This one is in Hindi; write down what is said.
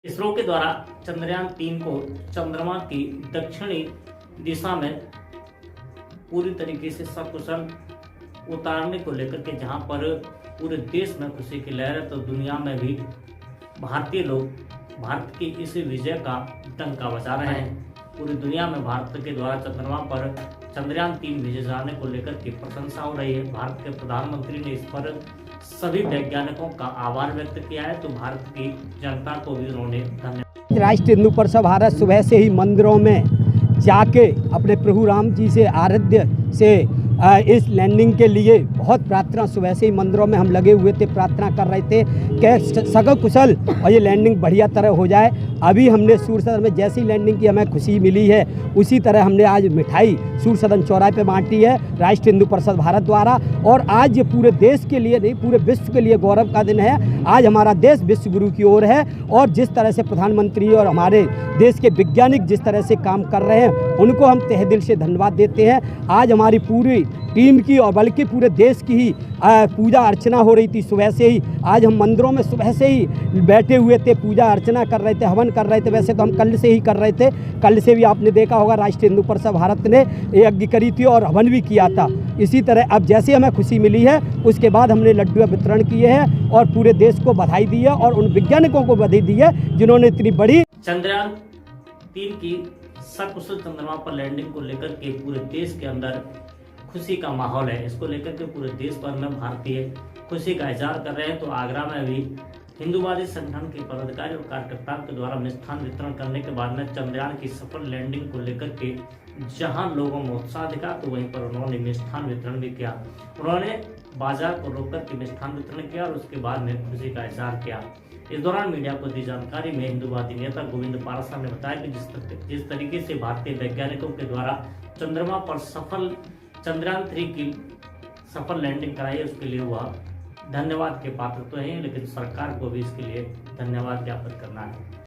इसरो के द्वारा चंद्रयान-3 को चंद्रमा की दक्षिणी दिशा में पूरी तरीके से सकुशल उतारने को लेकर के जहां पर पूरे देश में खुशी की लहर है, तो दुनिया में भी भारतीय लोग भारत की इस विजय का डंका बजा रहे हैं। पूरी दुनिया में भारत के द्वारा चंद्रमा पर चंद्रयान-3 भेजे जाने को लेकर के प्रशंसा हो रही है। भारत के प्रधानमंत्री ने इस पर सभी वैज्ञानिकों का आभार व्यक्त किया है, तो भारत की जनता को भी उन्होंने धन्यवाद। राष्ट्रीय हिंदू परिषद भारत सुबह से ही मंदिरों में जाके अपने प्रभु राम जी से आराध्य से इस लैंडिंग के लिए बहुत प्रार्थना, सुबह से ही मंदिरों में हम लगे हुए थे, प्रार्थना कर रहे थे कि सगल कुशल और ये लैंडिंग बढ़िया तरह हो जाए। अभी हमने सूर्य सदन में जैसी लैंडिंग की हमें खुशी मिली है, उसी तरह हमने आज मिठाई सूर्य सदन चौराहे पे बांटी है राष्ट्रीय हिंदू परिषद भारत द्वारा। और आज ये पूरे देश के लिए नहीं, पूरे विश्व के लिए गौरव का दिन है। आज हमारा देश विश्व गुरु की ओर है और जिस तरह से प्रधानमंत्री और हमारे देश के वैज्ञानिक जिस तरह से काम कर रहे हैं, उनको हम तहे दिल से धन्यवाद देते हैं। आज हमारी पूरी टीम की और बल्कि पूरे देश की ही पूजा अर्चना हो रही थी सुबह से ही। आज हम मंदिरों में सुबह से ही बैठे हुए थे, पूजा अर्चना कर रहे थे, हवन कर रहे थे। वैसे तो हम कल से ही कर रहे थे, कल से भी आपने देखा होगा राष्ट्रीय हिंदू परिषद भारत ने यज्ञ करी थी और हवन भी किया था। इसी तरह अब जैसे हमें खुशी मिली है, उसके बाद हमने लड्डू वितरण किए हैं और पूरे देश को बधाई दी है और उन वैज्ञानिकों को बधाई दी है जिन्होंने इतनी बड़ी चंद्रयान-3 की सकुशल चंद्रमा पर लैंडिंग को लेकर के पूरे देश के अंदर खुशी का माहौल है। इसको लेकर के पूरे देश भर में भारतीय खुशी का इजहार कर रहे हैं। तो आगरा में भी हिंदूवादी संगठन के पदाधिकारी और कार्यकर्ताओं के द्वारा मिष्ठान वितरण करने के बाद में चंद्रयान की सफल लैंडिंग को लेकर के जहां लोगों में उत्साह दिखा, तो वहीं पर उन्होंने मिष्ठान वितरण भी किया। उन्होंने बाजार को रोककर के मिष्ठान वितरण किया और उसके बाद में खुशी का इजहार किया। इस दौरान मीडिया को दी जानकारी में हिंदूवादी नेता गोविंद पाराशर ने बताया कि जिस तरीके से भारतीय वैज्ञानिकों के द्वारा चंद्रमा पर सफल चंद्रयान-3 की सफल लैंडिंग कराई है, उसके लिए वह धन्यवाद के पात्र तो हैं, लेकिन सरकार को भी इसके लिए धन्यवाद ज्ञापित करना है।